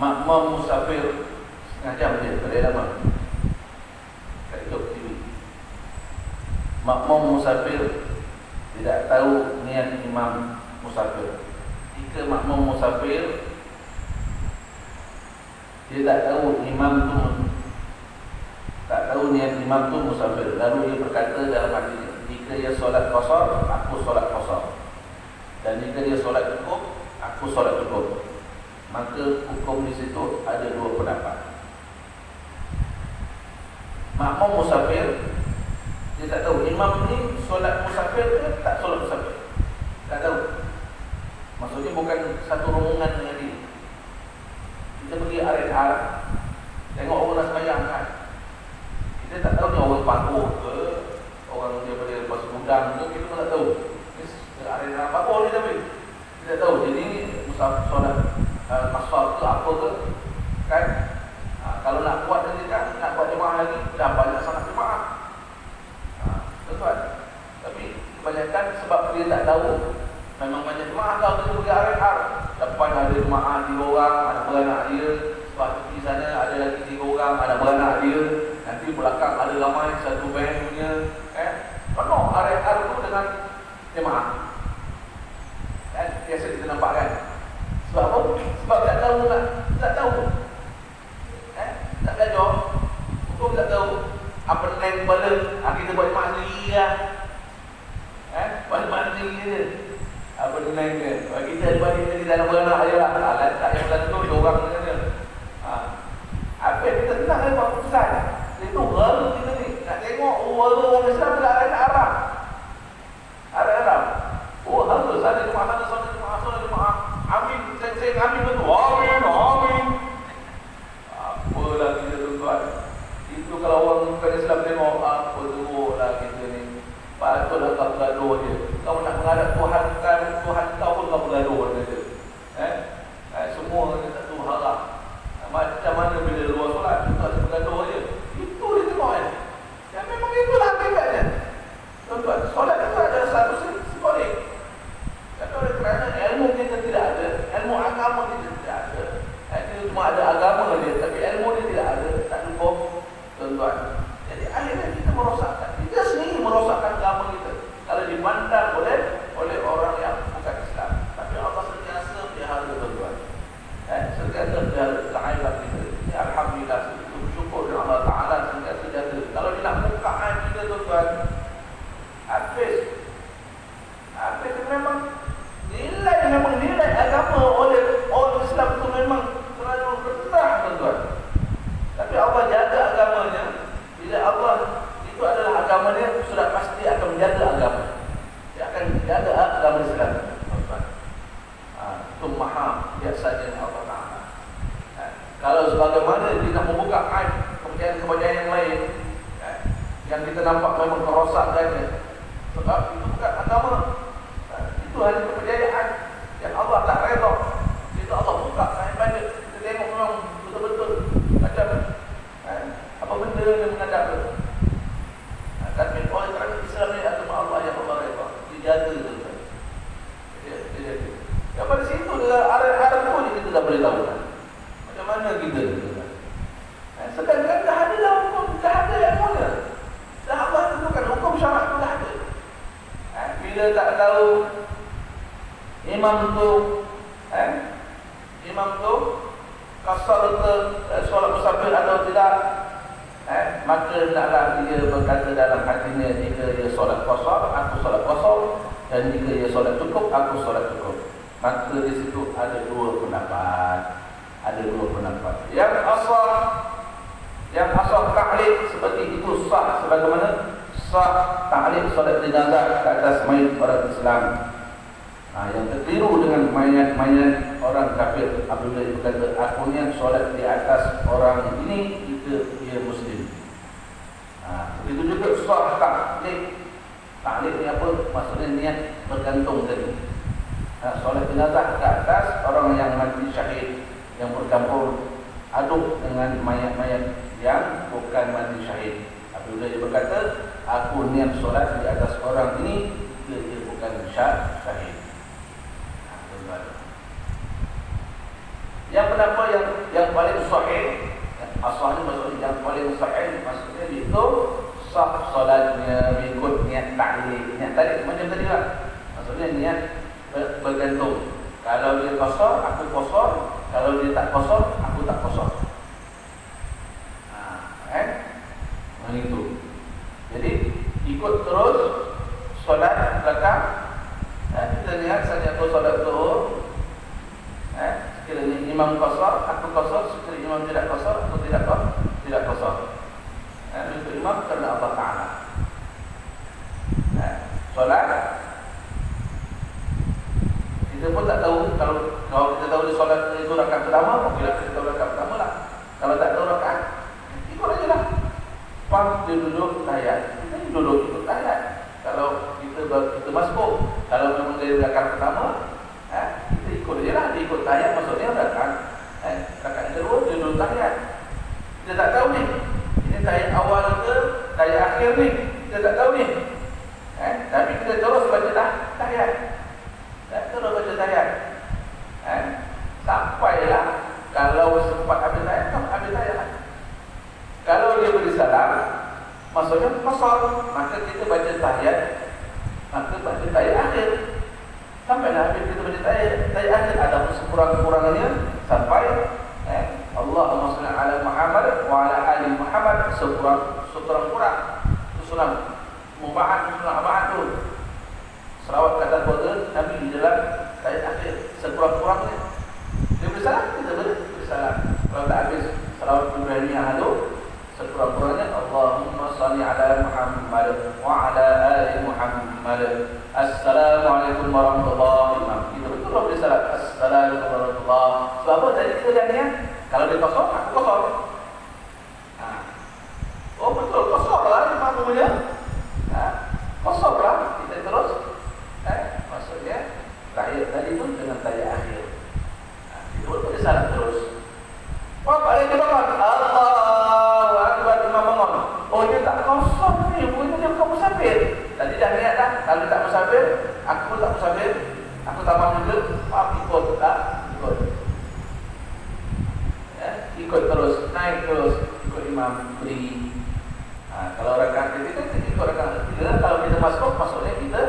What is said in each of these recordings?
makmum musafir setengah jam je, tak ada lama. Kat YouTube TV. Makmum musafir tidak tahu niat imam musafir. Jika makmum musafir dia tak tahu niat imam tu musafir, lalu dia berkata dalam hatinya, jika dia solat qasar, aku solat qasar, dan jika dia solat cukup, aku solat cukup. Maka hukum di situ ada dua pendapat. Makmum musafir dia tak tahu imam ni solat musafir ke tak solat musafir, tak tahu. Maksudnya bukan satu rombongan dengan dia. Kita pergi arah-arah, tengok orang nak sembahyang kan, kita tak tahu ni orang Pakuh ke, orang daripada Pasir Gudang ke, kita pun tak tahu. Ni arah-arah Pakuh ni tapi kita tak tahu. Jadi musafir solat qasar ke apa ke kan. Kalau nak buat nanti kan, nak buat jemaah lagi, dah banyak sangat jemaah. Tuan-tuan, tapi kebanyakan sebab dia tak tahu, memang banyak jemaah. Kalau dia pergi arah-arah, depan ada jemaah 3 orang, ada beranak dia, sebab di sana ada lagi 3 orang, ada beranak dia, nanti belakang ada ramai satu van punya, penuh arah-arah tu dengan jemaah. Kan biasa kita nampak kan. Sebab apa? Sebab tak tahu lah, tak tahu. Tak belajar, hukum tak tahu. Apa neng kepala, kita buat jemaah sendiri lah. Buat jemaah sendiri je. Apa neng ke? Kita ada di dalam beranak je lah. Tak yang belakang tu, 2 orang je. Apa yang kita tenang kan keputusan. Itu baru kita ni. Nak tengok orang Islam tak ada arah. Arah. Oh, harus ada jemaah sana, jemaah. Amin, saya amin betul. Amin. Apalah kita tuan-tuan. Itu kalau orang bukan Islam tengok, apa teruk lah kita ni. Patutlah kau bergaduh je. Kau nak menghadap Tuhan kan, Tuhan kau pun kau bergaduh je. Semua kita tak tahu harap. Macam mana bila luar solat, kita tak bergaduh je. Itu dia tengok kan. Ya memang itulah akibatnya. Tuan-tuan, solat itu ada satu simbolik. Kerana ilmu kita tidak ada, ilmu agama kita tidak ada. Kita cuma ada agama dia, tapi ilmu dia tidak ada, tak cukup. Tuan-tuan, jadi akhirnya kita merosakkan, kita sendiri merosakkan agama kita kalau dipandang oleh orang yang bukan Islam. Tapi Allah sentiasa pelihara tuan-tuan, sentiasa pelihara keaiban kita. Alhamdulillah, itu bersyukur dengan Allah Ta'ala sentiasa jaga. Kalau dia nak buka aib kita tuan-tuan, habis memang nilai agama oleh orang Islam itu memang terlalu rendah tuan-tuan. Tapi Allah jaga agamanya. Bila Allah itu adalah agamanya, sudah pasti akan menjaga agama. Dia akan jaga agama Islam tuan-tuan. Itu maha biasanya Allah Ta'ala. Kalau sebagaimana dia nak membuka aib kepercayaan yang lain, yang kita nampak memang kerosakkannya, sebab itu bukan agama. Itu hanya kepercayaan yang Allah tak redha. Itu Allah buka aib banyak. Kita tengok memang betul-betul macam apa benda yang menghadap tu. Tapi oleh kerana Islam ni agama Allah yang Allah redha, dijaga tu. Dia. Pada situ arah tu ni kita dah boleh tahu kan. Macam mana kita tu. Sekarang dah ada dah hukum, dah ada ilmunya. Dah Allah tentukan hukum syarak tu dah ada. Bila tak tahu imam tu qasar ke solat musafir atau tidak, maka hendaklah dia berkata dalam hatinya, jika dia solat qasar, aku solat qasar, dan jika dia solat cukup, aku solat cukup. Maka di situ ada dua pendapat. Yang asal taklid seperti itu sah, sebagaimana sah taklid solat jenazah ke atas mayat orang Islam. Yang tertiru dengan mayat orang kafir apabila dia berkata, aku niat solat di atas orang ini jika dia Muslim. Begitu juga sah taklid. Taklid ni apa? Maksudnya niat bergantung tadi. Solat jenazah ke atas orang yang mati syahid, yang bercampur aduk dengan mayat-mayat yang bukan mati syahid. Apabila dia berkata, aku niat solat di atas orang ini jika dia bukan syahid. Yang pendapat yang paling sahih, asalnya maksudnya yang paling sahih maksudnya itu sah solatnya mengikut niat ta'lil. Niat ta'lil macam tadi lah. Maksudnya niat bergantung. Kalau dia qasar, aku qasar. Kalau dia tak qasar, aku tak qasar. Begitu. Jadi ikut terus solat belakang. Kita lihat saja tu solat zuhur. Sekiranya imam qasar, aku qasar. Sekiranya imam tidak qasar, aku tidak qasar. Itu imam kerana Allah Ta'ala. Solat kita pun tak tahu. Kalau kita tahu di solat itu rakaat pertama, mungkin kita tahu rakaat pertama lah. Kalau tak tahu rakaat, ikut aja lah. Pas dia duduk tahiyat, kita duduk ikut tahiyat. Kalau kita masuk, kalau memang dari rakaat pertama, kita ikut aja lah. Dia ikut tahiyat, maksudnya rakaat kedua dia duduk tahiyat. Kita tak tahu ni, ini tahiyat awal ke tahiyat akhir ni, kita tak tahu ni. Tapi kita terus baca tahiyat. Terus baca tahiyat. Sampailah kalau sempat habis tahiyat, habis tahiyat. Kalau dia beri salam, maksudnya qasar, maka kita baca tahiyat, maka baca tahiyat akhir. Sampailah habis kita baca tahiyat akhir, ada sekurang-kurangnya sampai Allahumma shalli ala Muhammad wa ala ali Muhammad, sekurang-kurang. Itu sunah mubahat, sunah abahat tu. Selawat kata kepada Nabi di dalam tahiyat akhir, sekurang-kurangnya. Dia beri salam, kita beri salam. Kalau tak habis selawat Ibrahimiyah itu, sekurang-kurangnya Allahumma salli ala Muhammad wa ala ali Muhammad. Assalamualaikum warahmatullahi wabarakatuh. Itu betul beri salam. Assalamualaikum warahmatullahi wabarakatuh. Sebab apa tadi kita dah niat? Kalau dia kosong, aku kosong. Oh betul, kosong lah imam punya. Kosong lah. Kita terus. Maksudnya tahiyat tadi pun dengan tahiyat akhir. Itu pun beri salam terus. Wah, balik ke bangun. Allahu Akbar, imam bangun. Oh, dia tak kosong ni. Mungkin dia bukan musafir. Tadi dah niat dah. Kalau tak musafir, aku pun tak musafir. Aku tamam juga. Ikut tak? Ikut. Ikut terus. Naik terus. Ikut imam beri. Kalau rakaat ketiga, kita ikut rakaat ketiga. Kalau kita masuk, maksudnya kita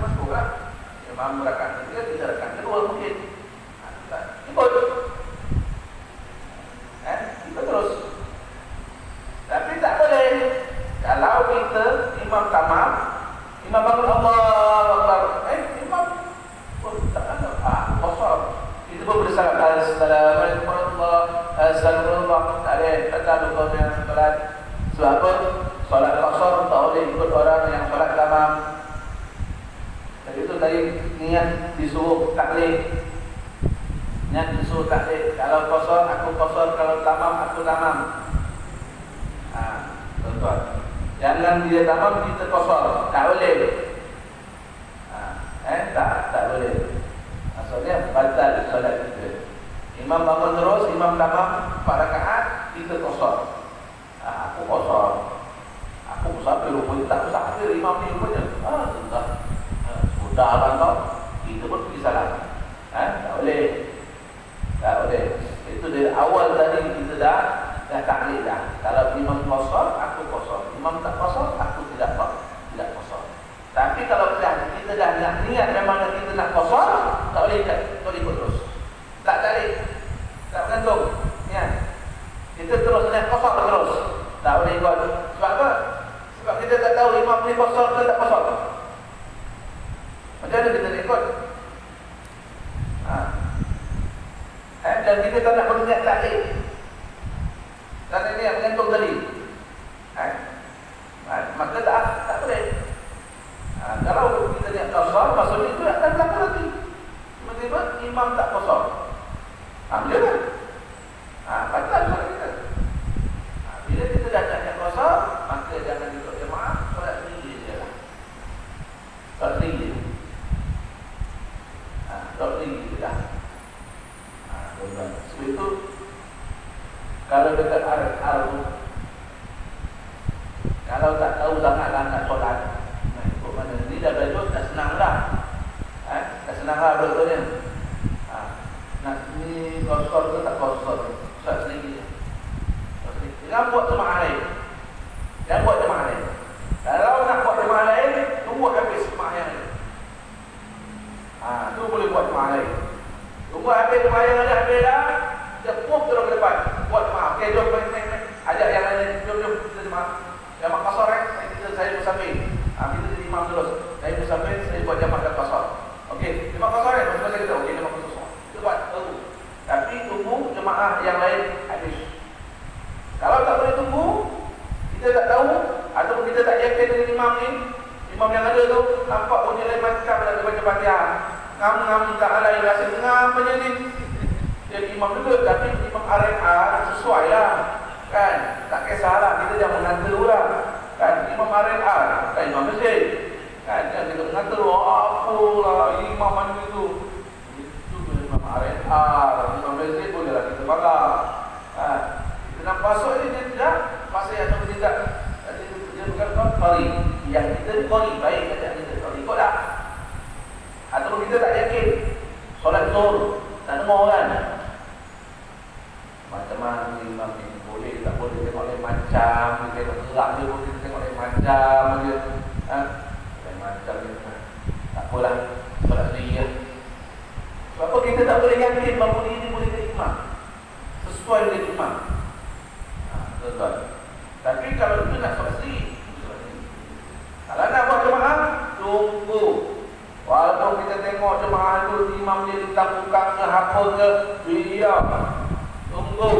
masuk lah. Imam rakaat ketiga, kita rakaat kedua mungkin. Ikut. Kita terus. Tapi tak boleh. Kalau kita imam tamam, imam bangun Allahu Akbar. Imam tak ada. Kosong. Kita pun bersalam. Assalamualaikum warahmatullahi wabarakatuh. Tak ada. Tak ada lupa yang solat. Sebab apa? Solat qasar tak boleh ikut orang yang solat tamam. Jadi itu tadi niat disuruh taklid. Niat disuruh taklid. Kalau qasar, aku qasar. Kalau tamam, aku tamam. Tuan-tuan, jangan dia tamam, kita qasar. Tak boleh. Tak boleh. Maksudnya batal solat kita. Imam bangun terus, imam tamam 4 rakaat, kita qasar. Aku qasar. Aku musafir rupanya. Tak musafir imam ni rupanya. Sudah lah kau. Kita pun pergi salam. Tak boleh. Tak boleh. Itu dari awal tadi kita dah taklid dah. Kalau imam qasar, aku qasar. Imam tak qasar, aku tidak qasar. Tapi kalau kita dah nak niat memang kita nak qasar, tak boleh ikut terus. Tak tarik. Tak bergantung. Niat. Kita terus niat qasar terus. Tak boleh ikut. Sebab apa? Sebab kita tak tahu imam ni qasar ke tak qasar. Macam mana kita nak ikut? Dan kita tak nak berniat taklid. Kerana niat bergantung tadi. Maka tak boleh. Kalau kita niat qasar, maksudnya itu akan berlaku lagi. Tiba-tiba imam tak qasar. Ambil kan? Batal solat kita. Bila kita dah niat qasar, maka jangan ikut jemaah, solat sendiri je lah. Solat sendiri. Solat sendiri je lah. Sebab itu, kalau dekat arah kalau tak tahu sangatlah nak solat, ikut mana? Ni dah belajar, dah senang dah. Dah senang lah betulnya. Nak ni qasar sponsor ke tak sponsor. Ustaz sendiri. Jangan buat jemaah lain. Jangan buat jemaah lain. Kalau nak buat jemaah lain, tunggu habis jemaah yang lain. Tu boleh buat jemaah lain. Tunggu habis jemaah yang ada habis dah. Jepuk terus ke depan. Buat jemaah. Okey, jom main. Ajak yang lain. Jom kita jemaah. Yang mak kasar saya musafir. Kita jadi imam terus. Saya musafir, saya buat jemaah kat kasar. Okey, jemaah kasar masing-masing kita. Okey, jemaah kasar. Kita buat tunggu. Tapi tunggu jemaah yang lain habis. Kalau tak boleh tunggu, kita tak tahu ataupun kita tak yakin dengan imam ni, imam yang ada tu nampak punya lain macam dah baca Fatihah. Ngam tak alai rasa ngam aja ni. Jadi imam juga, tapi imam RNA sesuai lah. Kan? Tak kisahlah kita jangan mengantar orang. Kan? Imam RNA, kan imam masjid. Kan? Jangan kita mengantar apalah imam mana itu. Itu imam RNA, imam masjid bolehlah kita pakai. Kan? Nak masuk ini dia tidak masih atau tidak dia bukan qari yang kita ni qari baik kata kita qari ikutlah atau kita tak yakin solat zuhur tak dengar kan macam-macam imam ni boleh tak boleh tengok lain macam kita gerak dia pun kita tengok lain macam dia lain macam dia tak apalah solat sendiri sebab apa kita tak boleh yakin bahawa ini boleh jadi imam sesuai dengan imam. Tuan. Tapi kalau itu nak saksi, kalau nak buat jemaah, tunggu. Walaupun kita tengok jemaah itu imam dia ditangkap ke apa ke, diam. Tunggu.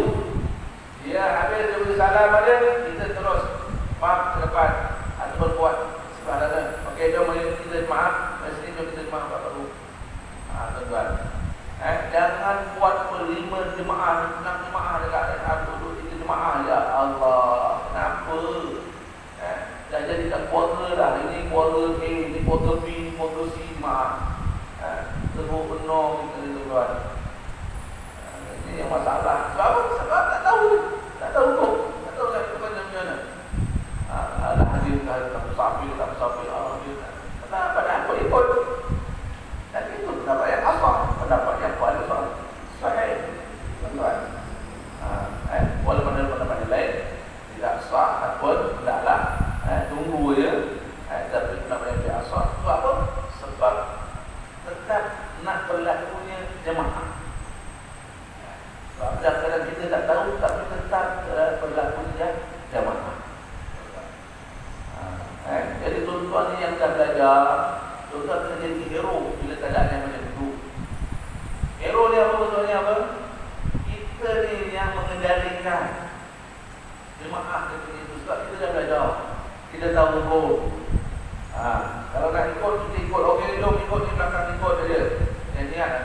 Dia habis dia beri salam ada, kita terus maaf ke depan atau berbuat sebaliknya. Okey, jom kita jemaah, mesti jom kita jemaah baru. Tuan. Jangan buat berlima jemaah, 6 jemaah dekat duduk jemaah ya Allah. Kenapa? Dah jadi tak kuarter dah. Ini kuarter A, ini kuarter B, ini kuarter C jemaah. Teruk penuh kita ni tuan. Ini yang masalah. Sebab tak tahu. Tak tahu kok. Tak tahu nak ikut macam mana. Alah hadir tak musafir, tak musafir. Kenapa nak ikut? Dan itu pendapat yang apa? Pendapat yang paling sahih. Tuan. Walaupun ada pendapat yang lain tidak sah ataupun tidaklah tunggu je tapi pendapat yang tidak sah sebab apa? Sebab tetap nak berlakunya jemaah sebab kadang-kadang kita tak tahu tapi tetap berlakunya jemaah jadi tuan-tuan ni yang dah belajar tuan-tuan kena jadi hero bila keadaan yang macam itu hero ni apa betulnya apa? Kita ni yang mengendalikan jemaah itu sebab kita dah belajar kita tahu hukum kalau nak ikut kita ikut okey jom ikut di belakang ikut saja yang niat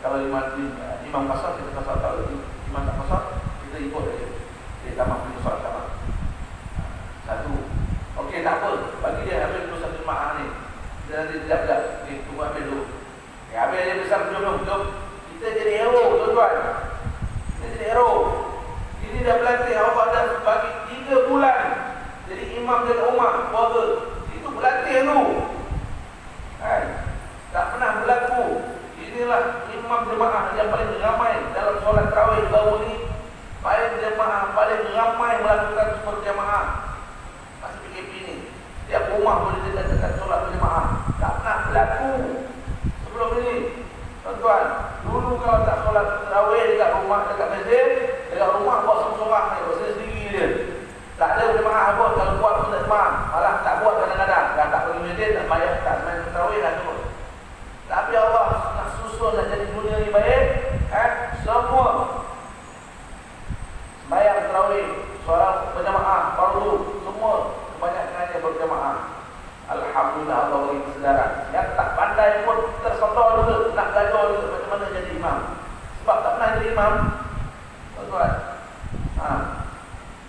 kalau imam pasal kita pasal kalau imam tak pasal kita ikut saja dia tamat pergi solat tamat satu okey tak apa bagi dia habis dulu satu jemaah ni kita nanti sekejap tunggu habis dulu habis dia besar jom kita jadi hero tuan-tuan jadi hero. Ini dah berlatih Allah dah bagi 3 bulan jadi imam dan umat keluarga. Itu berlatih tu. Tak pernah berlaku. Inilah imam jemaah yang paling ramai dalam solat tarawih baru ni. Paling jemaah paling ramai melakukan berjemaah. Masih PKP ni. Setiap rumah boleh dekat solat berjemaah. Tak pernah berlaku sebelum ini. Tuan-tuan, dulu kalau tak solat tarawih dekat rumah, dekat masjid, dekat rumah buat sorang-sorang ni, buat sendiri je. Tak ada jemaah pun, kalau buat pun tak jemaah. Malah tak buat kadang-kadang. Dah tak pergi masjid, tak bayar, tak main tarawih dah turun. Tapi Allah nak susun nak jadi dunia ni baik, semua sembahyang tarawih, solat berjemaah, fardu, semua kebanyakannya berjemaah. Alhamdulillah Allah beri kesedaran. Yang tak pandai pun tersedar juga nak belajar juga macam mana jadi imam. Sebab tak pernah jadi imam. Tuan-tuan.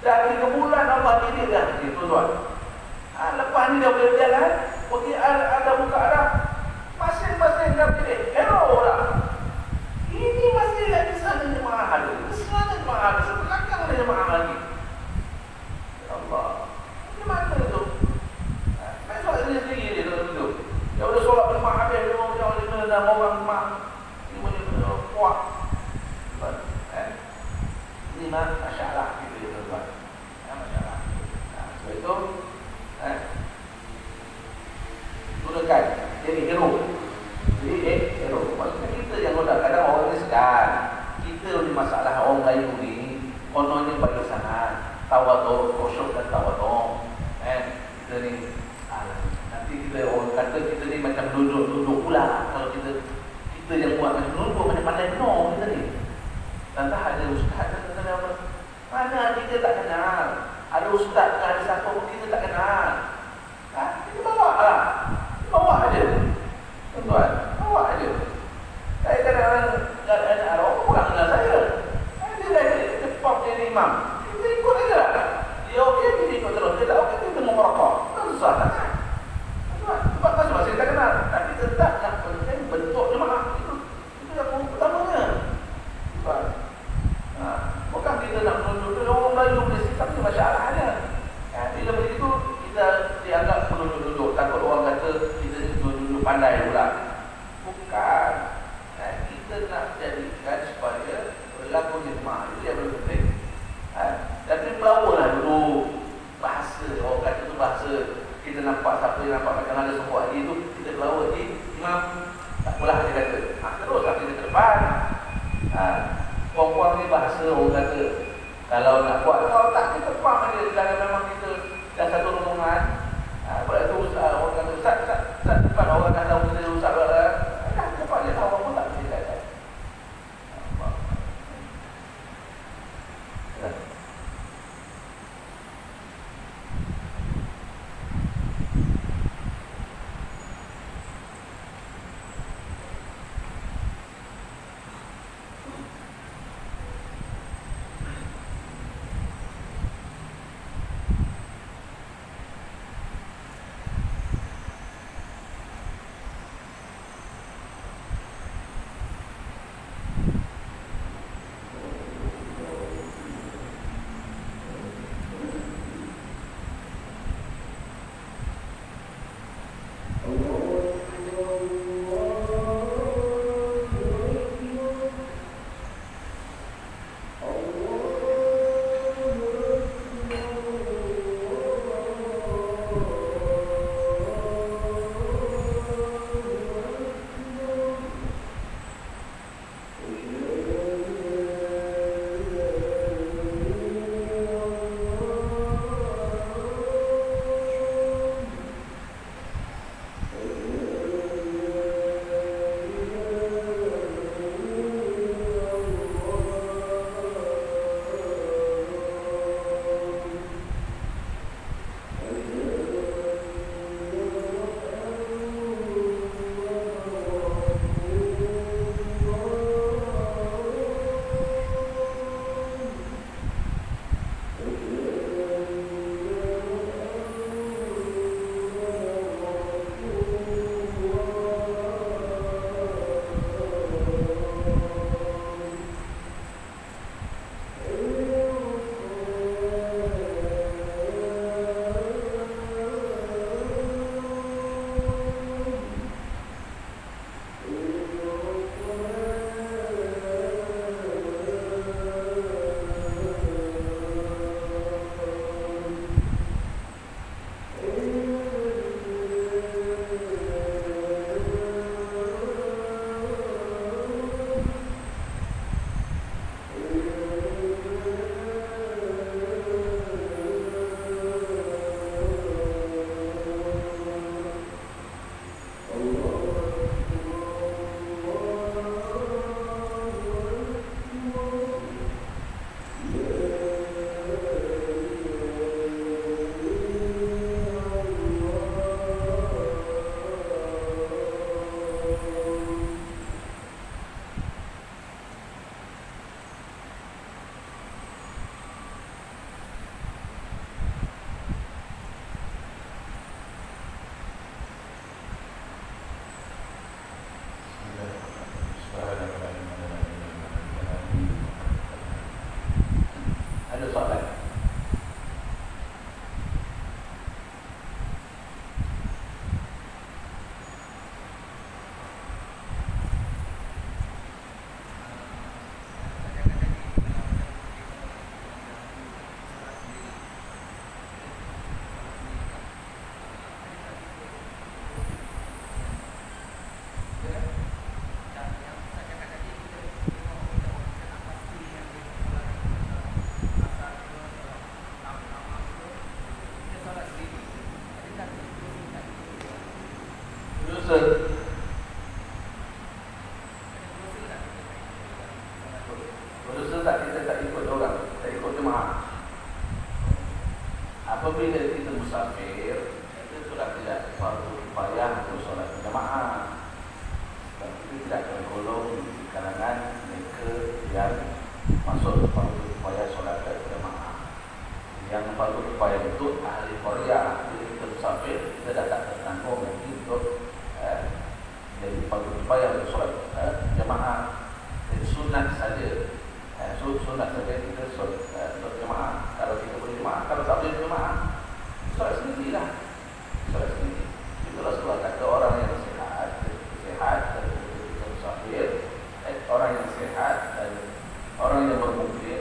Dah 3 bulan Allah didik dah tuan-tuan. Lepas ni dah boleh berjalan. Pergi ada buka dah. Masing-masing dah didik. Hero dah. Ini masih lagi sana jemaah ada. Sana jemaah ada. Sebelakang ada jemaah lagi. Ya Allah. Ini mana tu? Solat sendiri dia duduk. Dia udah solat 5 habis dia mau jauh dia dah orang mak. Dia punya kuat. Ini masalah gitu ya tuan-tuan. Masalah. Sebab itu gunakan jadi hero. Jadi hero. Maksudnya kita yang kadang orang ni sedar. Kita ni masalah orang Melayu ni kononnya bagi sana tawaduk, khusyuk dan tawaduk. Kita ni nanti kita orang kata kita ni macam duduk pula. Kalau kita yang buat macam duduk macam pandai no kita ni. Dan tak ada ustaz kata apa? Mana kita tak kenal. Ada ustaz ke ada siapa pun kita tak kenal. Kita bawa lah. Bawa aja. Tuan-tuan, bawa aja. Saya kadang-kadang ada orang bukan kenal saya. Dia dah cepat jadi imam. Kita ikut aja lah. Dia okey, kita ikut terus. Dia tak okey, kita mau merokok. Tak susah kan? Tuan, sebab masing-masing tak kenal. Tapi tetap nak penting bentuk jemaah. Itu yang pertamanya. Tuan. Bukan kita nak menunjuk orang Melayu boleh sikap ni masalah dia. Bila begitu kita dianggap menunjuk-nunjuk. Takut orang kata kita duduk pandai pula. Bukan. Kita nak jadikan supaya berlaku hikmah. Itu yang paling penting. Tapi pelawalah dulu bahasa. Orang kata tu bahasa. Kita nampak siapa yang nampak macam ada semua hari tu kita pelawa imam. Tak apalah dia kata. Teruslah kita ke depan. Puan-puan ni bahasa orang kata kalau nak buat, kalau tak kita faham dia. Kalau memang kita dah satu rombongan, pada tu orang kata Ustaz depan orang dah tahu kita Ustaz berada, cepat dia tahu apa tak kita kata. Berdosa tak kita tak ikut orang, tak ikut jemaah. Apabila kita musafir, itu sudah tidak fardu kifayah untuk solat berjamaah. Dan kita tidak tergolong di kalangan mereka yang masuk fardu kifayah solat berjamaah. Yang fardu kifayah itu ahli qaryah. Bila kita musafir, kita dah tak tertanggung lagi untuk jadi fardu kifayah untuk solat jamaah. Jadi sunat saja. Sunat saja kita solat jemaah. Kalau kita boleh jemaah, kalau tak boleh jemaah, solat sendirilah. Solat sendiri. Itulah sebab kata orang yang sehat dan kita musafir, orang yang sehat dan orang yang bermukim,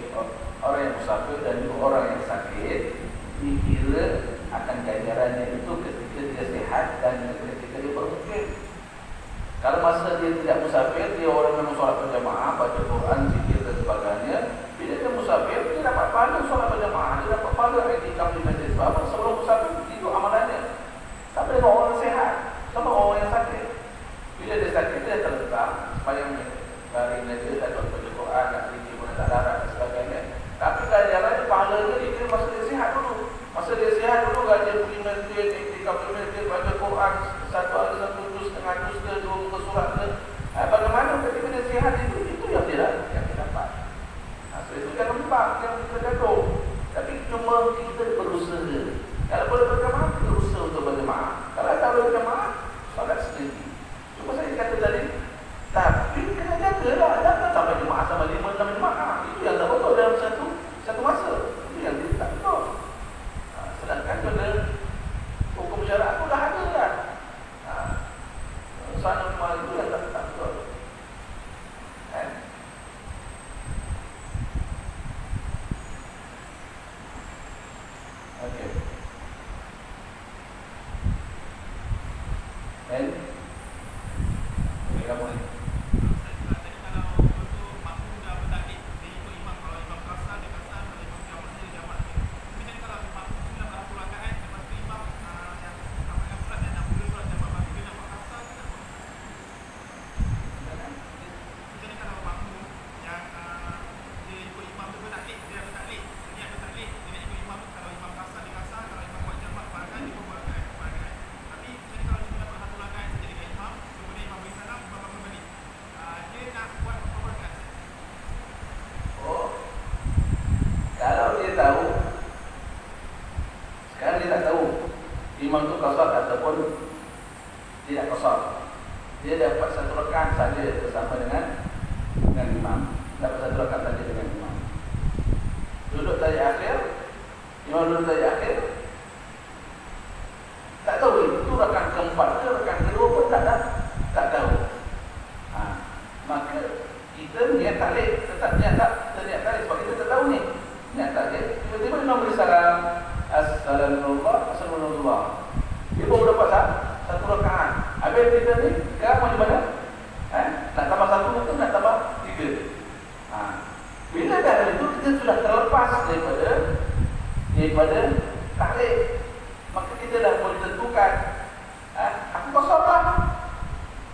orang yang musafir dan juga orang yang sakit, dikira akan ganjarannya itu ketika dia sehat dan ketika dia bermukim. Kalau masa dia tidak musafir, dia orang yang solat berjamaah, baca Quran, zikir dan sebagainya. Bila dia musafir, dia dapat pahala solat berjamaah, dia dapat pahala iktikaf di masjid. Sebab sebelum musafir itu amalannya. Tapi dengan orang sehat, sama orang yang sakit. Bila dia sakit, dia terletak supaya baringnya dia tak baca Quran, tak zikir pun tak darah dan sebagainya. Tapi ganjarannya pahalanya dia masa dia sehat dulu. Masa dia sehat dulu, dia pergi masjid, iktikaf di masjid, baca Quran satu hari satu juz, setengah juz ke, 2 muka surat ke. Bagaimana ketika dia sihat itu yang dia dapat. So itu jangan lupa, yang kita gaduh. Tapi cuma kita berusaha. Kalau boleh berjamaah, kita berusaha untuk berjamaah. Kalau tak boleh berjamaah, solat sendiri. Cuma saya kata tadi, tapi kena jagalah. Jangan sampai jemaah sama 5-6 jemaah. Itu yang tak betul dalam satu masa. Itu yang tak betul. Sedangkan pada hukum syarak itu dah ada kan. Sana cuma itu yang tak betul. Okey. Kamu ni. Imam itu qasar ataupun tidak qasar. Dia dapat satu rakaat saja bersama dengan imam. Dapat satu rakaat saja dengan imam. Duduk tadi akhir, imam duduk tadi akhir. Tak tahu itu rakaat keempat ke rakaat kedua pun tak tahu. Maka kita niat taklid, tetap niat taklid sebab kita tak tahu ni. Niat taklid, tiba-tiba imam beri salam. Assalamualaikum. Dia baru dapat satu rakaat. Habis kita ni sekarang macam mana? Nak tambah satu ke nak tambah 3? Bila dah itu kita sudah terlepas daripada taklid. Maka kita dah boleh tentukan aku kosor lah.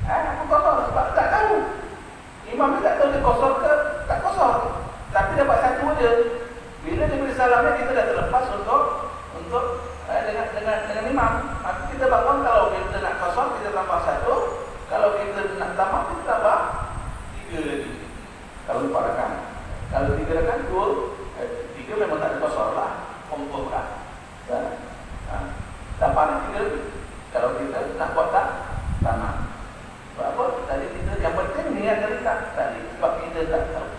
Aku kosor sebab tak tahu. Imam tak tahu dia kosor ke tak kosor. Tapi dapat satu aja. Bila dia beri salamnya kita dah terlepas untuk dengan imam. Maka kita bangun kalau kita nak kosong kita tambah 1. Kalau kita nak tambah kita tambah 3 lagi. Kalau 4 rakaat. Kalau 3 rakaat 3 memang tak ada kosong lah. Confirm lah. Tambah 3 lagi. Kalau kita nak buat tak tambah. Sebab apa? Tadi kita yang penting niat tadi. Sebab kita tak tahu.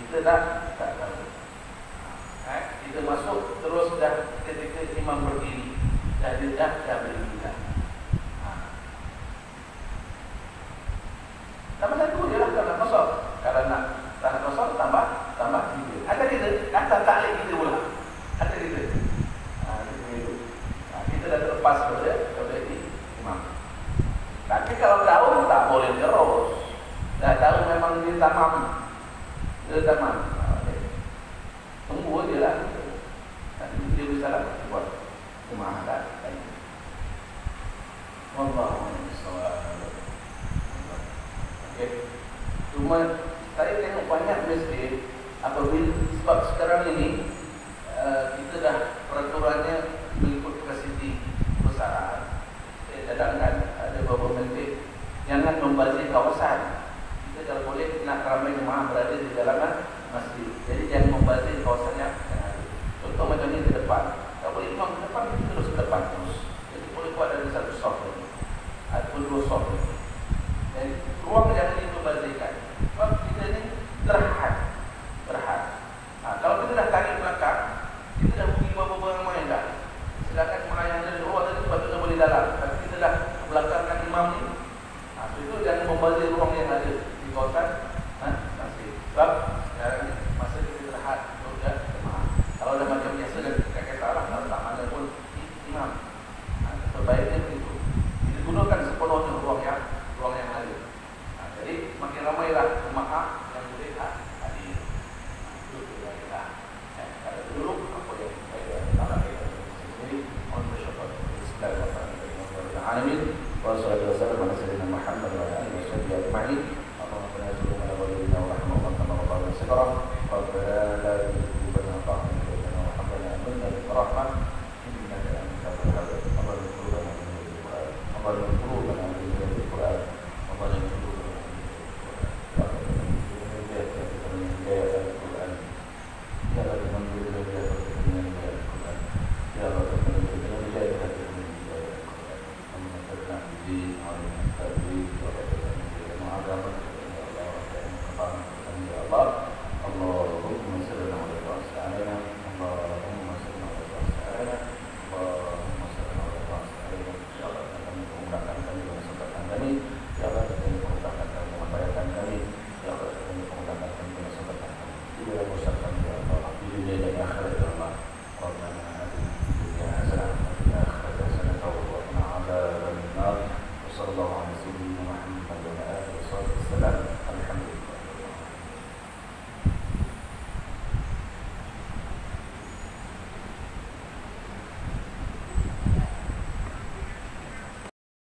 Kita tak tahu. Kita masuk terus dah ketika imam berdiri dah berdiri dah. Tambah 1 je lah kalau nak kosong. Kalau nak tak nak kosong tambah 3. Ada kita kata taklid kita pula. Ada kita. Kita dah terlepas pada imam. Tapi kalau tahu tak boleh terus. Dah tahu memang dia tamam. Tunggu je lah. Dia bisa lah buat jemaah dah. Wallahu a'lam. Okey. Cuma saya tengok banyak masjid Apabila sebab sekarang ini kita dah peraturannya mengikut presidi besar. Saya cadangkan ada beberapa menteri jangan membazir kawasan. Kita kalau boleh nak ramai jemaah berada di dalam masjid. Jadi jangan membazir kawasan yang ada. Contoh macam ni ke depan. Kalau boleh imam ke depan, kita terus ke depan terus. Jadi boleh buat ada satu soft lagi ataupun dua soft lagi. Dan ruang jangan dibazirkan. Sebab kita ni terhad. Kalau kita dah tarik belakang, kita dah pergi beberapa ramai dah. Sedangkan melayang dari luar tadi sepatutnya boleh dalam. Tapi kita dah belakangkan imam ni. So itu jangan membazir ruang yang ada di kawasan masjid. Sebab sekarang ni masa kita terhad untuk jemaah. Kalau dah macam biasa dan kata Allah, kalau tak mana pun imam. Sebaiknya begitu. Kita gunakan sepenuhnya ruang yang ada. Jadi makin ramailah jemaah yang boleh hadir. Itu kita. Kalau dulu apa yang saya tak sendiri on bersyukur. Bismillahirrahmanirrahim. Wassalatu wassalamu ala sayyidina Muhammad wa ala alihi washabbihi ajma'in. Allahumma salli ala sayyidina waliyina wa rahmatullahi wa barakatuh. Rabbana la tuzigh qulubana ba'da idh hadaytana wa hab lana min ladunka rahmah innaka antal wahhab. Allahumma qulubana min al-Qur'an. Allahumma qulubana ya Allah menjadi bagian dari Al-Quran. Ya Allah menjadi bagian dari Al-Quran. Amin. Terima kasih. Allahumma salli ala Rasulina. Allahumma salli ala Rasulina. Allahumma salli ala Rasulina. Ya Allah kami menggunakan kami dalam kesempatan kami. Ya Allah kami menggunakan kami membayarkan kami. Ya Allah kami menggunakan kami dalam kesempatan kami. Tidak mengusahakan ya Allah di dunia dan akhirat ya Allah. Rabbana atina fid dunya hasanah wa fil akhirati hasanah wa qina adzaban nar. Wassallallahu ala sayyidina Muhammad wa ala alihi wasallam. Alhamdulillah.